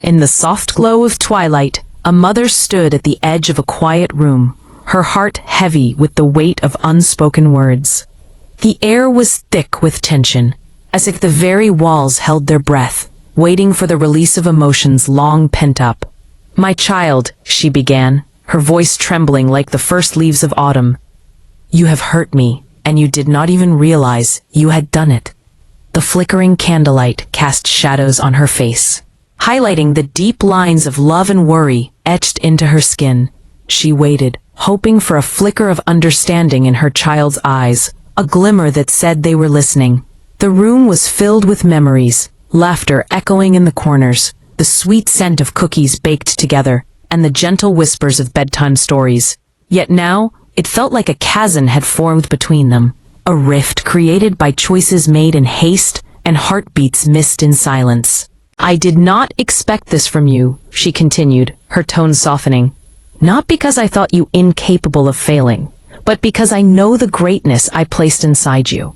In the soft glow of twilight, a mother stood at the edge of a quiet room, her heart heavy with the weight of unspoken words. The air was thick with tension, as if the very walls held their breath, waiting for the release of emotions long pent up. "My child," she began, her voice trembling like the first leaves of autumn. "You have hurt me, and you did not even realize you had done it." The flickering candlelight cast shadows on her face, highlighting the deep lines of love and worry etched into her skin. She waited, hoping for a flicker of understanding in her child's eyes, a glimmer that said they were listening. The room was filled with memories, laughter echoing in the corners, the sweet scent of cookies baked together, and the gentle whispers of bedtime stories. Yet now, it felt like a chasm had formed between them, a rift created by choices made in haste and heartbeats missed in silence. "I did not expect this from you," she continued, her tone softening. "Not because I thought you incapable of failing, but because I know the greatness I placed inside you."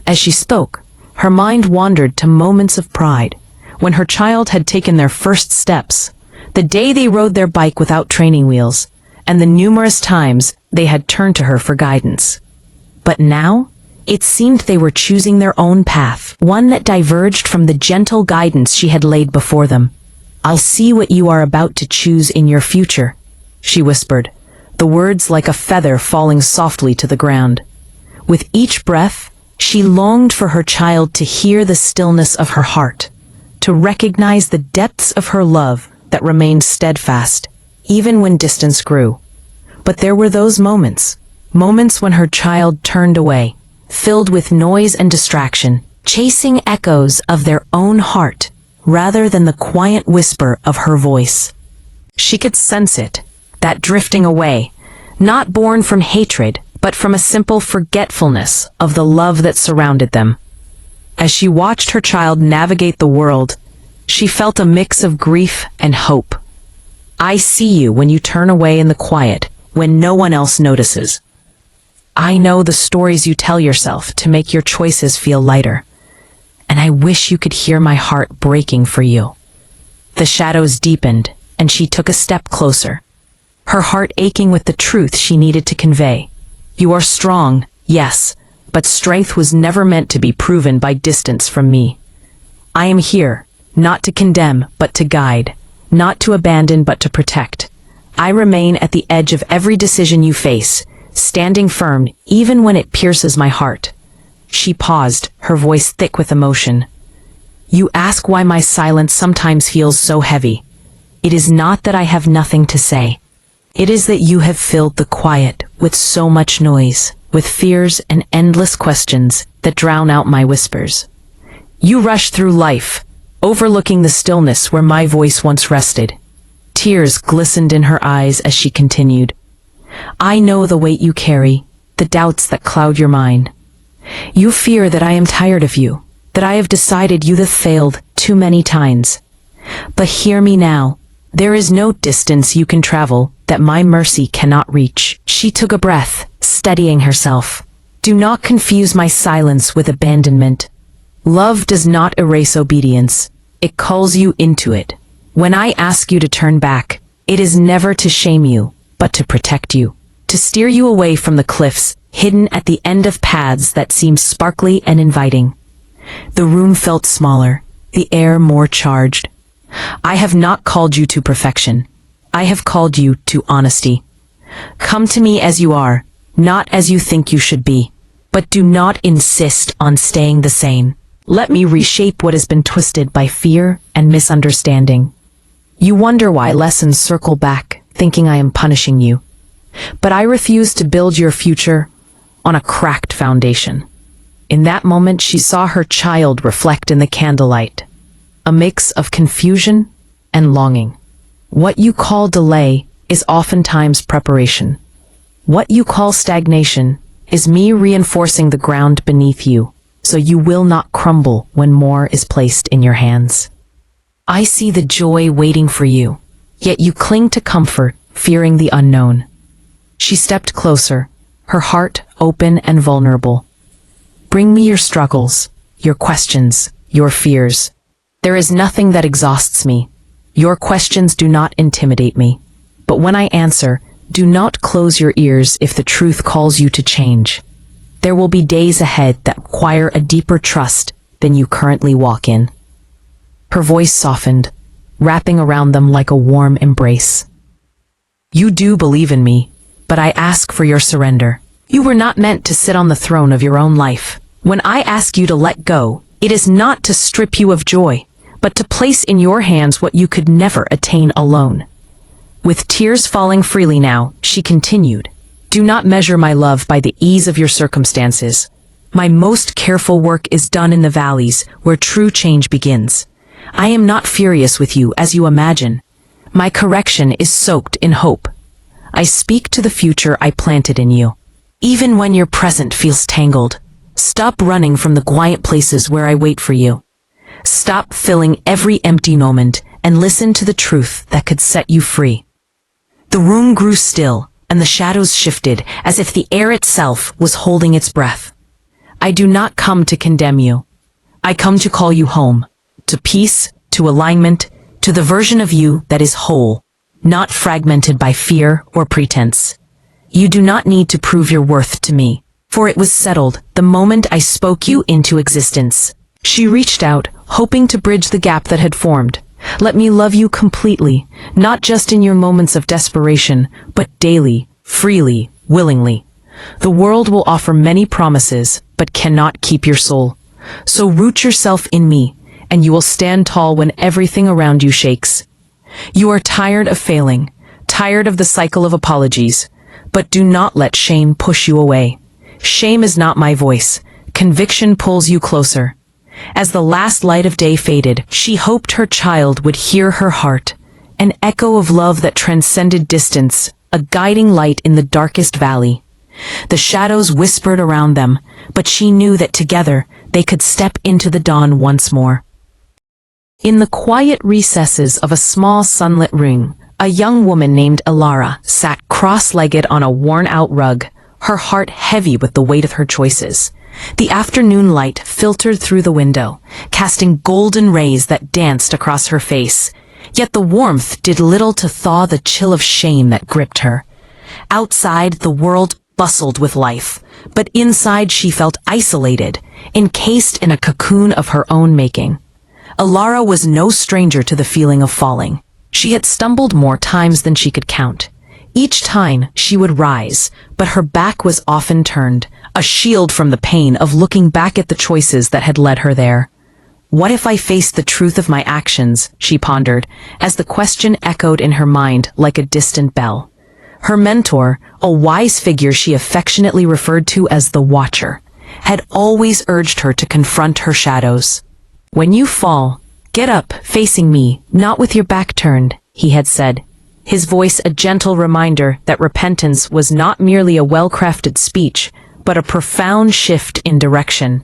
As she spoke, her mind wandered to moments of pride, when her child had taken their first steps, the day they rode their bike without training wheels, and the numerous times they had turned to her for guidance. But now, it seemed they were choosing their own path, one that diverged from the gentle guidance she had laid before them. "I'll see what you are about to choose in your future," she whispered, the words like a feather falling softly to the ground. With each breath, she longed for her child to hear the stillness of her heart, to recognize the depths of her love that remained steadfast, even when distance grew. But there were those moments when her child turned away, filled with noise and distraction, chasing echoes of their own heart, rather than the quiet whisper of her voice. She could sense it, that drifting away, not born from hatred, but from a simple forgetfulness of the love that surrounded them. As she watched her child navigate the world, she felt a mix of grief and hope. "I see you when you turn away in the quiet, when no one else notices. I know the stories you tell yourself to make your choices feel lighter, and I wish you could hear my heart breaking for you." The shadows deepened, and she took a step closer, her heart aching with the truth she needed to convey. "You are strong, yes, but strength was never meant to be proven by distance from me. I am here, not to condemn, but to guide, not to abandon, but to protect. I remain at the edge of every decision you face, standing firm even when it pierces my heart." She paused, her voice thick with emotion. "You ask why my silence sometimes feels so heavy. It is not that I have nothing to say. It is that you have filled the quiet with so much noise, with fears and endless questions that drown out my whispers. You rush through life, overlooking the stillness where my voice once rested." Tears glistened in her eyes as she continued. "I know the weight you carry, the doubts that cloud your mind. You fear that I am tired of you, that I have decided you have failed too many times. But hear me now. There is no distance you can travel that my mercy cannot reach." She took a breath, steadying herself. "Do not confuse my silence with abandonment. Love does not erase obedience. It calls you into it. When I ask you to turn back, it is never to shame you, but to protect you, to steer you away from the cliffs hidden at the end of paths that seem sparkly and inviting." The room felt smaller, the air more charged. "I have not called you to perfection. I have called you to honesty. Come to me as you are, not as you think you should be. But do not insist on staying the same. Let me reshape what has been twisted by fear and misunderstanding. You wonder why lessons circle back, thinking I am punishing you. But I refuse to build your future on a cracked foundation." In that moment, she saw her child reflect in the candlelight, a mix of confusion and longing. What you call delay is oftentimes preparation. What you call stagnation is me reinforcing the ground beneath you, so you will not crumble when more is placed in your hands. I see the joy waiting for you, yet you cling to comfort, fearing the unknown. She stepped closer, her heart open and vulnerable. "Bring me your struggles, your questions, your fears. There is nothing that exhausts me. Your questions do not intimidate me. But when I answer, do not close your ears if the truth calls you to change. There will be days ahead that require a deeper trust than you currently walk in. Her voice softened, wrapping around them like a warm embrace. You do believe in me, but I ask for your surrender. You were not meant to sit on the throne of your own life. When I ask you to let go, it is not to strip you of joy, but to place in your hands what you could never attain alone. With tears falling freely now, she continued, do not measure my love by the ease of your circumstances. My most careful work is done in the valleys where true change begins. I am not furious with you as you imagine. My correction is soaked in hope. I speak to the future I planted in you. Even when your present feels tangled, stop running from the quiet places where I wait for you. Stop filling every empty moment and listen to the truth that could set you free. The room grew still, and the shadows shifted as if the air itself was holding its breath. I do not come to condemn you. I come to call you home, to peace, to alignment, to the version of you that is whole, not fragmented by fear or pretense. You do not need to prove your worth to me, for it was settled the moment I spoke you into existence. She reached out, hoping to bridge the gap that had formed. Let me love you completely, not just in your moments of desperation, but daily, freely, willingly. The world will offer many promises, but cannot keep your soul. So root yourself in me, and you will stand tall when everything around you shakes. You are tired of failing, tired of the cycle of apologies, but do not let shame push you away. Shame is not my voice. Conviction pulls you closer. As the last light of day faded, she hoped her child would hear her heart, an echo of love that transcended distance, a guiding light in the darkest valley. The shadows whispered around them, but she knew that together they could step into the dawn once more. In the quiet recesses of a small sunlit room, a young woman named Elara sat cross-legged on a worn-out rug, her heart heavy with the weight of her choices. The afternoon light filtered through the window, casting golden rays that danced across her face. Yet the warmth did little to thaw the chill of shame that gripped her. Outside, the world bustled with life, but inside she felt isolated, encased in a cocoon of her own making. Elara was no stranger to the feeling of falling. She had stumbled more times than she could count. Each time she would rise, but her back was often turned, a shield from the pain of looking back at the choices that had led her there. What if I faced the truth of my actions, she pondered, as the question echoed in her mind like a distant bell. Her mentor, a wise figure she affectionately referred to as the Watcher, had always urged her to confront her shadows. When you fall, get up, facing me, not with your back turned, he had said. His voice a gentle reminder that repentance was not merely a well-crafted speech, but a profound shift in direction.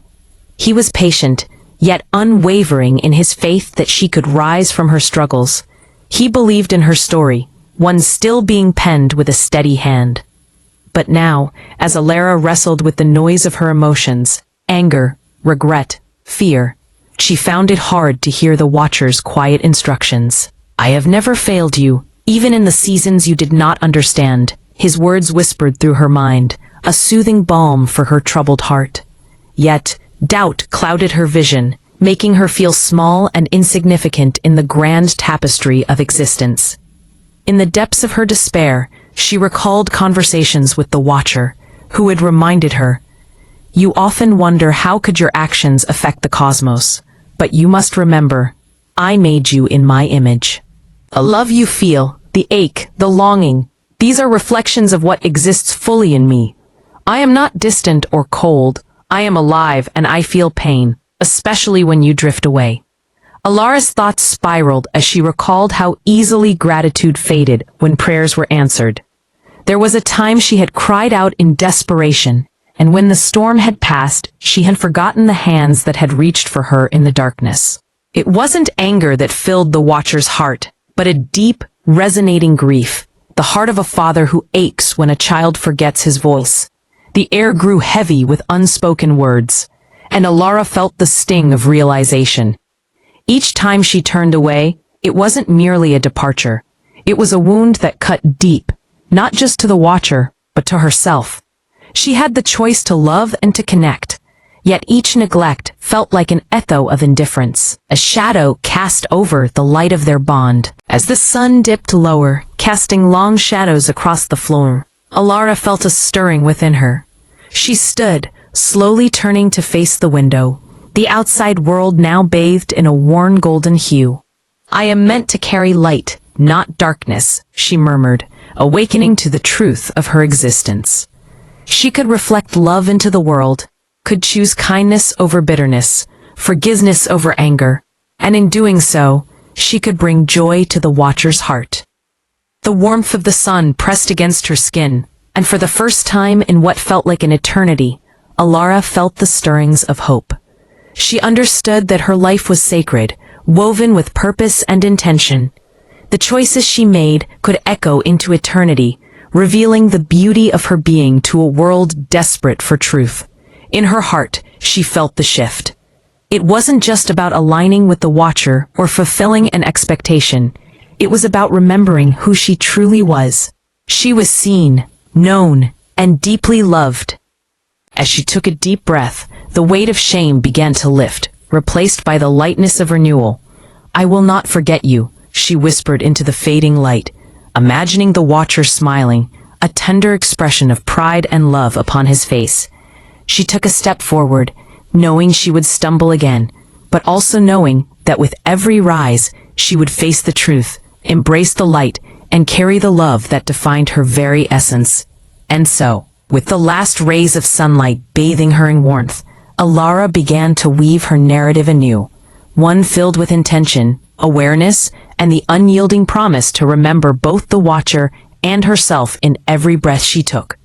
He was patient, yet unwavering in his faith that she could rise from her struggles. He believed in her story, one still being penned with a steady hand. But now, as Elara wrestled with the noise of her emotions, anger, regret, fear, she found it hard to hear the Watcher's quiet instructions. I have never failed you, even in the seasons you did not understand, his words whispered through her mind, a soothing balm for her troubled heart. Yet, doubt clouded her vision, making her feel small and insignificant in the grand tapestry of existence. In the depths of her despair, she recalled conversations with the Watcher, who had reminded her, "You often wonder how could your actions affect the cosmos, but you must remember, I made you in my image. The love you feel, the ache, the longing, these are reflections of what exists fully in me. I am not distant or cold, I am alive and I feel pain, especially when you drift away." Elara's thoughts spiraled as she recalled how easily gratitude faded when prayers were answered. There was a time she had cried out in desperation, and when the storm had passed, she had forgotten the hands that had reached for her in the darkness. It wasn't anger that filled the Watcher's heart, but a deep, resonating grief, the heart of a father who aches when a child forgets his voice. The air grew heavy with unspoken words, and Elara felt the sting of realization. Each time she turned away, It wasn't merely a departure. It was a wound that cut deep, not just to the watcher, but to herself. She had the choice to love and to connect, yet each neglect felt like an echo of indifference, a shadow cast over the light of their bond. As the sun dipped lower, casting long shadows across the floor, Alara felt a stirring within her. She stood, slowly turning to face the window, the outside world now bathed in a worn golden hue. "I am meant to carry light, not darkness," she murmured, awakening to the truth of her existence. She could reflect love into the world, could choose kindness over bitterness, forgiveness over anger, and in doing so, she could bring joy to the watcher's heart. The warmth of the sun pressed against her skin, and for the first time in what felt like an eternity, Alara felt the stirrings of hope. She understood that her life was sacred, woven with purpose and intention. The choices she made could echo into eternity, revealing the beauty of her being to a world desperate for truth. In her heart, she felt the shift. It wasn't just about aligning with the watcher or fulfilling an expectation. It was about remembering who she truly was. She was seen, known, and deeply loved. As she took a deep breath, the weight of shame began to lift, replaced by the lightness of renewal. "I will not forget you," she whispered into the fading light, imagining the watcher smiling, a tender expression of pride and love upon his face. She took a step forward, knowing she would stumble again, but also knowing that with every rise, she would face the truth, embrace the light, and carry the love that defined her very essence. And so, with the last rays of sunlight bathing her in warmth, Alara began to weave her narrative anew, one filled with intention, awareness, and the unyielding promise to remember both the watcher and herself in every breath she took.